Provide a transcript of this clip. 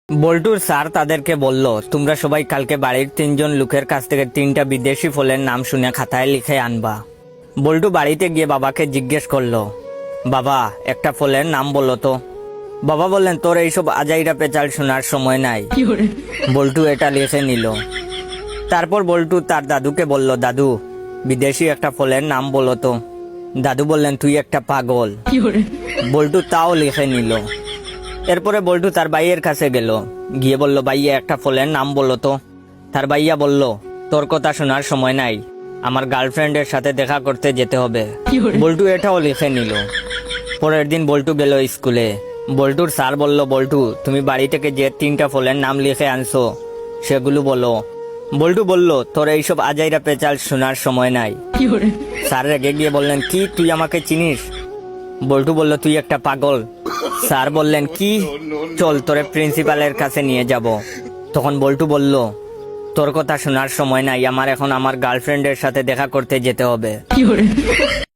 বল্টুর স্যার তাদেরকে বলল, তোমরা সবাই কালকে বাড়ির 3জন লোকের কাছ থেকে 3টা বিদেশি ফলের নাম শুনে খাতায় লিখে আনবা। বল্টু বাড়িতে গিয়ে বাবাকে জিজ্ঞেস করলো, বাবা একটা ফলের নাম বললো তো। বাবা বললেন, তোর এইসব আজাইরা পেঁচাল শোনার সময় নাই। বল্টু এটা লিখে নিল। তারপর বল্টু তার দাদুকে বলল, দাদু বিদেশি একটা ফলের নাম বলো তো। দাদু বললেন, তুই একটা পাগল। বল্টু তাও লিখে নিল। এরপরে বল্টু তার ভাইয়ের কাছে গেল, গিয়ে বলল, ভাইয়া একটা ফলের নাম বললো তো। তার ভাইয়া বলল, তোর কথা শোনার সময় নাই, আমার গার্লফ্রেন্ডের সাথে দেখা করতে যেতে হবে। বল্টু এটাও লিখে নিল। পরের দিন বল্টু গেল স্কুলে। বল্টুর স্যার বলল, বল্টু তুমি বাড়ি থেকে যে 3টা ফলের নাম লিখে আনছো সেগুলো বলো। বল্টু বলল, তোর এইসব আজাইরা পেঁচাল শোনার সময় নাই। স্যার রেগে গিয়ে বললেন, কি তুই আমাকে চিনিস? বল্টু বলল, তুই একটা পাগল। স্যার বললেন, কি? চল তোরে প্রিন্সিপালের কাছে নিয়ে যাব। তখন বল্টু বলল, তোর কথা শোনার সময় নাই, আমার এখন আমার গার্লফ্রেন্ডের সাথে দেখা করতে যেতে হবে।